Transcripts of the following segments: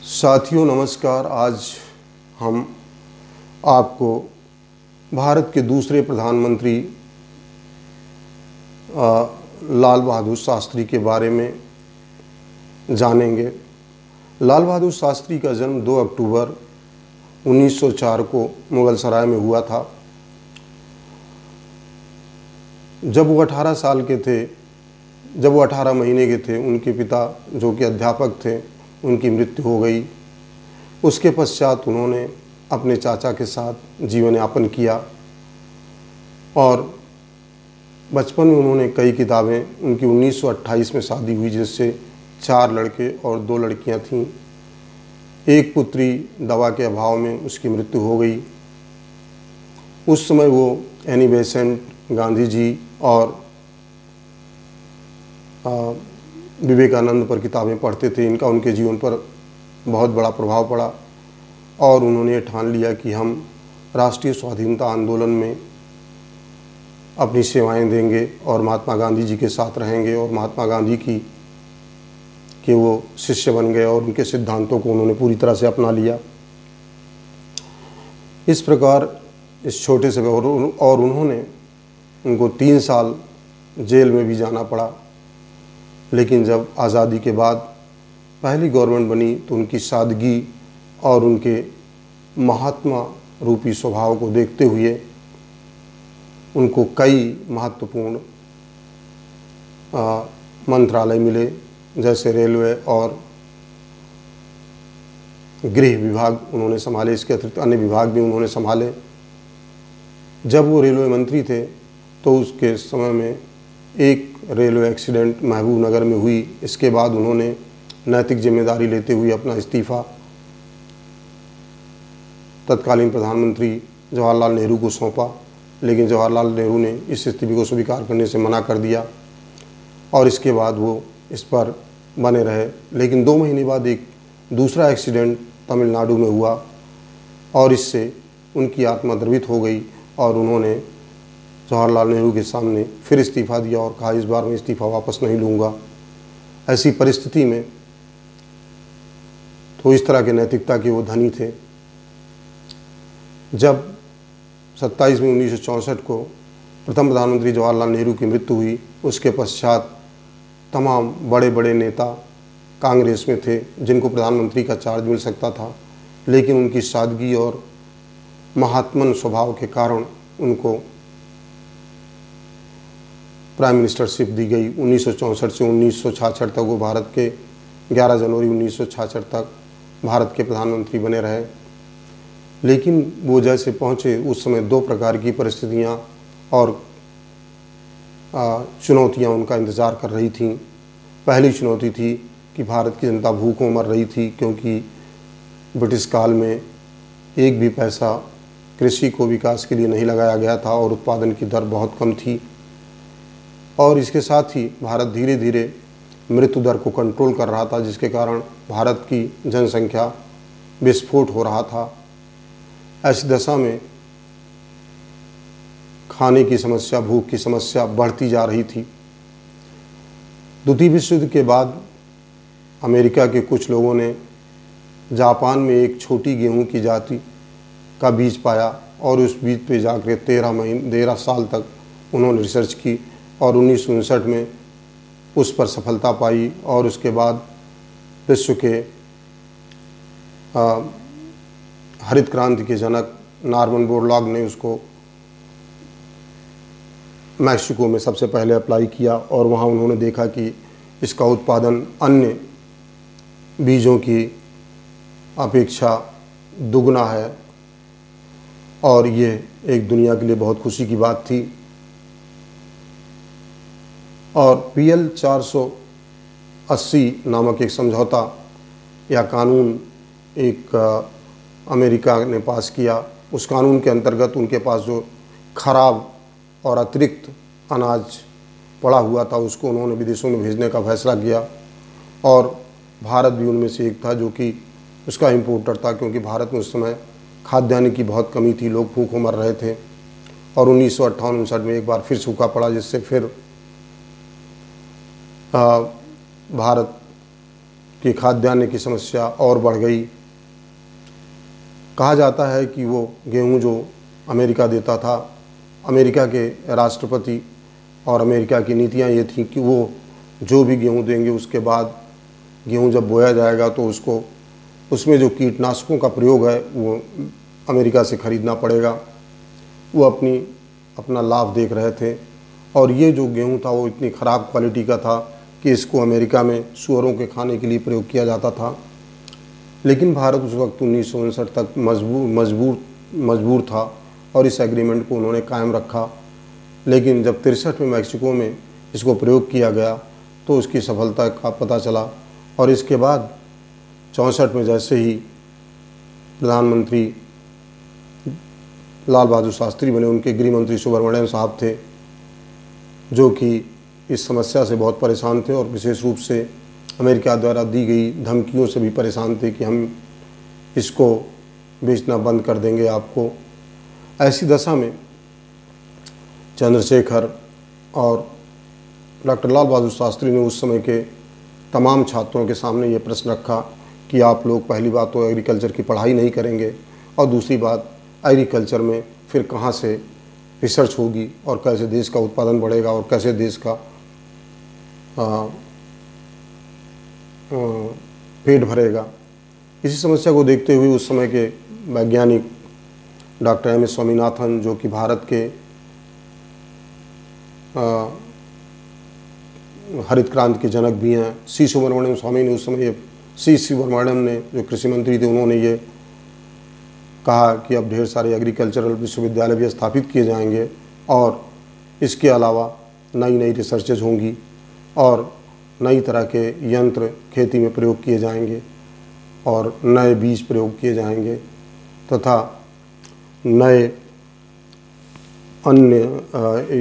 साथियों नमस्कार। आज हम आपको भारत के दूसरे प्रधानमंत्री लाल बहादुर शास्त्री के बारे में जानेंगे। लाल बहादुर शास्त्री का जन्म 2 अक्टूबर 1904 को मुगल सराय में हुआ था। जब वो 18 साल के थे, जब वो 18 महीने के थे, उनके पिता जो कि अध्यापक थे उनकी मृत्यु हो गई। उसके पश्चात उन्होंने अपने चाचा के साथ जीवन यापन किया और बचपन में उन्होंने कई किताबें, उनकी 1928 में शादी हुई जिससे 4 लड़के और 2 लड़कियां थीं। एक पुत्री दवा के अभाव में उसकी मृत्यु हो गई। उस समय वो एनी बेसेंट, गांधी जी और विवेकानंद पर किताबें पढ़ते थे। इनका उनके जीवन पर बहुत बड़ा प्रभाव पड़ा और उन्होंने ठान लिया कि हम राष्ट्रीय स्वाधीनता आंदोलन में अपनी सेवाएं देंगे और महात्मा गांधी जी के साथ रहेंगे। और महात्मा गांधी के वो शिष्य बन गए और उनके सिद्धांतों को उन्होंने पूरी तरह से अपना लिया। इस प्रकार इस छोटे से और उनको 3 साल जेल में भी जाना पड़ा। लेकिन जब आज़ादी के बाद पहली गवर्नमेंट बनी तो उनकी सादगी और उनके महात्मा रूपी स्वभाव को देखते हुए उनको कई महत्वपूर्ण मंत्रालय मिले, जैसे रेलवे और गृह विभाग उन्होंने संभाले। इसके अतिरिक्त अन्य विभाग भी उन्होंने संभाले। जब वो रेलवे मंत्री थे तो उसके समय में एक रेलवे एक्सीडेंट महबूब नगर में हुई। इसके बाद उन्होंने नैतिक जिम्मेदारी लेते हुए अपना इस्तीफ़ा तत्कालीन प्रधानमंत्री जवाहरलाल नेहरू को सौंपा, लेकिन जवाहरलाल नेहरू ने इस स्थिति को स्वीकार करने से मना कर दिया और इसके बाद वो इस पर बने रहे। लेकिन 2 महीने बाद एक दूसरा एक्सीडेंट तमिलनाडु में हुआ और इससे उनकी आत्मा द्रवित हो गई और उन्होंने जवाहरलाल नेहरू के सामने फिर इस्तीफ़ा दिया और कहा, इस बार मैं इस्तीफ़ा वापस नहीं लूँगा। ऐसी परिस्थिति में तो इस तरह के नैतिकता के वो धनी थे। जब 27 मई 1964 को प्रथम प्रधानमंत्री जवाहरलाल नेहरू की मृत्यु हुई, उसके पश्चात तमाम बड़े बड़े नेता कांग्रेस में थे जिनको प्रधानमंत्री का चार्ज मिल सकता था, लेकिन उनकी सादगी और महात्मन स्वभाव के कारण उनको प्राइम मिनिस्टरशिप दी गई। 1964 से 1966 तक वो भारत के 11 जनवरी 1966 तक भारत के प्रधानमंत्री बने रहे। लेकिन वो जैसे पहुँचे उस समय 2 प्रकार की परिस्थितियाँ और चुनौतियाँ उनका इंतज़ार कर रही थीं। पहली चुनौती थी कि भारत की जनता भूखों मर रही थी, क्योंकि ब्रिटिश काल में एक भी पैसा कृषि को विकास के लिए नहीं लगाया गया था और उत्पादन की दर बहुत कम थी। और इसके साथ ही भारत धीरे धीरे मृत्यु दर को कंट्रोल कर रहा था, जिसके कारण भारत की जनसंख्या विस्फोट हो रहा था। ऐसी दशा में खाने की समस्या, भूख की समस्या बढ़ती जा रही थी। द्वितीय विश्व युद्ध के बाद अमेरिका के कुछ लोगों ने जापान में एक छोटी गेहूं की जाति का बीज पाया और उस बीज पे जाकर 13 साल तक उन्होंने रिसर्च की और 1959 में उस पर सफलता पाई। और उसके बाद विश्व के हरित क्रांति के जनक नॉर्मन बोरलॉग ने उसको मैक्सिको में सबसे पहले अप्लाई किया और वहाँ उन्होंने देखा कि इसका उत्पादन अन्य बीजों की अपेक्षा दुगना है और ये एक दुनिया के लिए बहुत खुशी की बात थी। और PL 480 नामक एक समझौता या कानून एक अमेरिका ने पास किया। उस कानून के अंतर्गत उनके पास जो खराब और अतिरिक्त अनाज पड़ा हुआ था उसको उन्होंने विदेशों में भेजने का फैसला किया और भारत भी उनमें से एक था जो कि उसका इम्पोर्टर था, क्योंकि भारत में उस समय खाद्यान्न की बहुत कमी थी, लोग भूखों मर रहे थे। और 1958-59 में एक बार फिर सूखा पड़ा, जिससे फिर भारत कि खाद्यान्न की समस्या और बढ़ गई। कहा जाता है कि वो गेहूं जो अमेरिका देता था, अमेरिका के राष्ट्रपति और अमेरिका की नीतियां ये थी कि वो जो भी गेहूं देंगे उसके बाद गेहूं जब बोया जाएगा तो उसको उसमें जो कीटनाशकों का प्रयोग है वो अमेरिका से ख़रीदना पड़ेगा। वो अपना लाभ देख रहे थे और ये जो गेहूं था वो इतनी ख़राब क्वालिटी का था कि इसको अमेरिका में सूअरों के खाने के लिए प्रयोग किया जाता था। लेकिन भारत उस वक्त 1959 तक मजबूर था और इस एग्रीमेंट को उन्होंने कायम रखा। लेकिन जब 63 में मैक्सिको में इसको प्रयोग किया गया तो उसकी सफलता का पता चला और इसके बाद 64 में जैसे ही प्रधानमंत्री लाल बहादुर शास्त्री बने, उनके गृह मंत्री सुब्रमण्यम साहब थे जो कि इस समस्या से बहुत परेशान थे और विशेष रूप से अमेरिका द्वारा दी गई धमकियों से भी परेशान थे कि हम इसको बेचना बंद कर देंगे आपको। ऐसी दशा में चंद्रशेखर और डॉक्टर लाल बहादुर शास्त्री ने उस समय के तमाम छात्रों के सामने ये प्रश्न रखा कि आप लोग पहली बात तो एग्रीकल्चर की पढ़ाई नहीं करेंगे और दूसरी बात एग्रीकल्चर में फिर कहाँ से रिसर्च होगी और कैसे देश का उत्पादन बढ़ेगा और कैसे देश का पेट भरेगा। इसी समस्या को देखते हुए उस समय के वैज्ञानिक डॉक्टर एम एस स्वामीनाथन जो कि भारत के हरित क्रांति के जनक भी हैं, सी सुब्रमण्यम स्वामी ने उस समय सी सुब्रमण्यम ने जो कृषि मंत्री थे उन्होंने ये कहा कि अब ढेर सारे एग्रीकल्चरल विश्वविद्यालय भी स्थापित किए जाएंगे और इसके अलावा नई नई रिसर्चेज होंगी और नई तरह के यंत्र खेती में प्रयोग किए जाएंगे और नए बीज प्रयोग किए जाएंगे तथा नए अन्य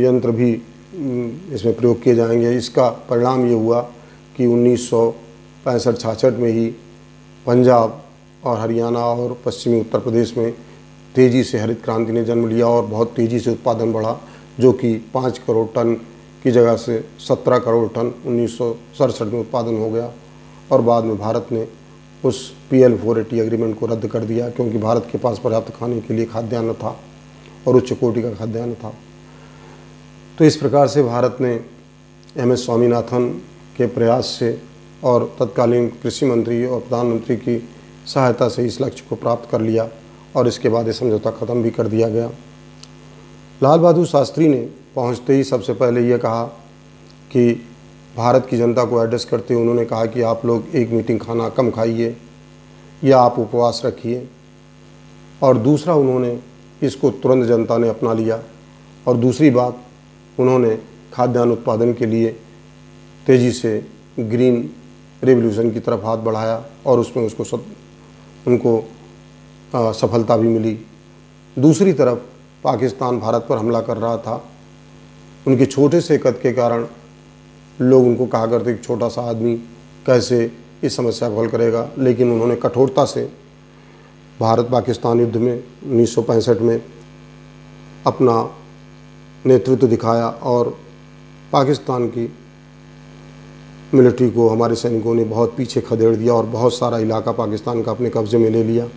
यंत्र भी इसमें प्रयोग किए जाएंगे। इसका परिणाम ये हुआ कि 1965-66 में ही पंजाब और हरियाणा और पश्चिमी उत्तर प्रदेश में तेज़ी से हरित क्रांति ने जन्म लिया और बहुत तेज़ी से उत्पादन बढ़ा, जो कि 5 करोड़ टन की जगह से 17 करोड़ टन 1967 में उत्पादन हो गया। और बाद में भारत ने उस PL 480 एग्रीमेंट को रद्द कर दिया क्योंकि भारत के पास पर्याप्त खाने के लिए खाद्यान्न था और उच्च कोटि का खाद्यान्न था। तो इस प्रकार से भारत ने MS स्वामीनाथन के प्रयास से और तत्कालीन कृषि मंत्री और प्रधानमंत्री की सहायता से इस लक्ष्य को प्राप्त कर लिया और इसके बाद ये समझौता ख़त्म भी कर दिया गया। लाल बहादुर शास्त्री ने पहुंचते ही सबसे पहले ये कहा कि भारत की जनता को एड्रेस करते हुए उन्होंने कहा कि आप लोग एक मीटिंग खाना कम खाइए या आप उपवास रखिए। और दूसरा, उन्होंने इसको तुरंत जनता ने अपना लिया। और दूसरी बात, उन्होंने खाद्यान्न उत्पादन के लिए तेज़ी से ग्रीन रेवोल्यूशन की तरफ हाथ बढ़ाया और उसमें उनको सफलता भी मिली। दूसरी तरफ पाकिस्तान भारत पर हमला कर रहा था। उनके छोटे से कद के कारण लोग उनको कहा करते कि छोटा सा आदमी कैसे इस समस्या को हल करेगा, लेकिन उन्होंने कठोरता से भारत पाकिस्तान युद्ध में 1965 में अपना नेतृत्व दिखाया और पाकिस्तान की मिलिट्री को हमारे सैनिकों ने बहुत पीछे खदेड़ दिया और बहुत सारा इलाका पाकिस्तान का अपने कब्जे में ले लिया।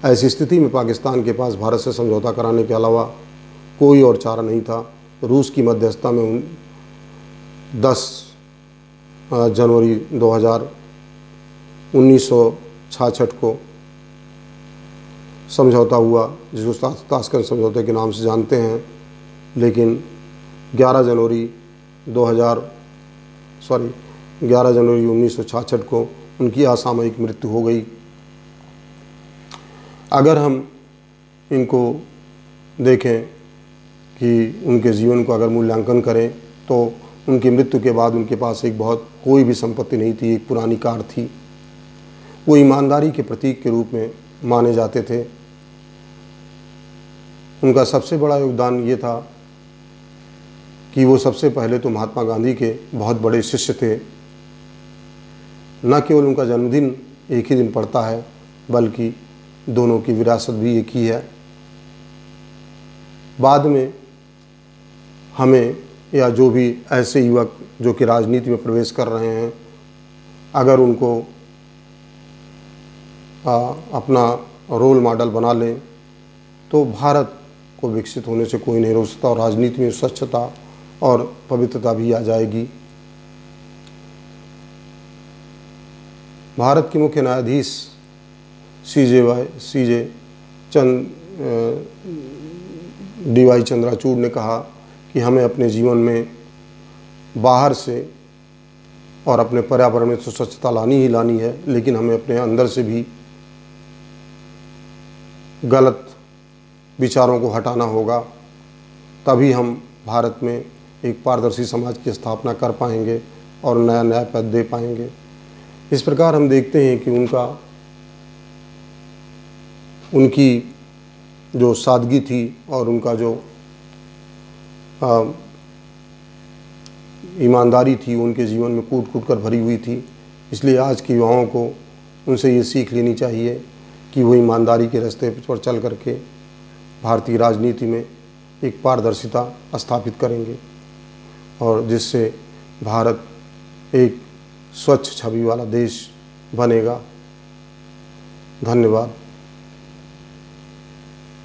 ऐसी स्थिति में पाकिस्तान के पास भारत से समझौता कराने के अलावा कोई और चारा नहीं था। रूस की मध्यस्थता में 10 जनवरी 1966 को समझौता हुआ, जिसको ताशकंद समझौते के नाम से जानते हैं। लेकिन 11 जनवरी 1966 को उनकी असामयिक मृत्यु हो गई। अगर हम इनको देखें कि उनके जीवन को अगर मूल्यांकन करें तो उनकी मृत्यु के बाद उनके पास कोई भी संपत्ति नहीं थी। एक पुरानी कार थी। वो ईमानदारी के प्रतीक के रूप में माने जाते थे। उनका सबसे बड़ा योगदान ये था कि वो सबसे पहले तो महात्मा गांधी के बहुत बड़े शिष्य थे। न केवल उनका जन्मदिन एक ही दिन पड़ता है, बल्कि दोनों की विरासत भी एक ही है। बाद में हमें या जो भी ऐसे युवक जो कि राजनीति में प्रवेश कर रहे हैं अगर उनको अपना रोल मॉडल बना लें तो भारत को विकसित होने से कोई नहीं रोक सकता और राजनीति में स्वच्छता और पवित्रता भी आ जाएगी। भारत के मुख्य न्यायाधीश सीजे DY चंद्रचूड़ ने कहा कि हमें अपने जीवन में बाहर से और अपने पर्यावरण में तो स्वच्छता लानी ही लानी है, लेकिन हमें अपने अंदर से भी गलत विचारों को हटाना होगा। तभी हम भारत में एक पारदर्शी समाज की स्थापना कर पाएंगे और नया न्याय पद दे पाएंगे। इस प्रकार हम देखते हैं कि उनकी जो सादगी थी और उनका जो ईमानदारी थी उनके जीवन में कूट कूट कर भरी हुई थी। इसलिए आज के युवाओं को उनसे ये सीख लेनी चाहिए कि वो ईमानदारी के रास्ते पर चल करके भारतीय राजनीति में एक पारदर्शिता स्थापित करेंगे और जिससे भारत एक स्वच्छ छवि वाला देश बनेगा। धन्यवाद।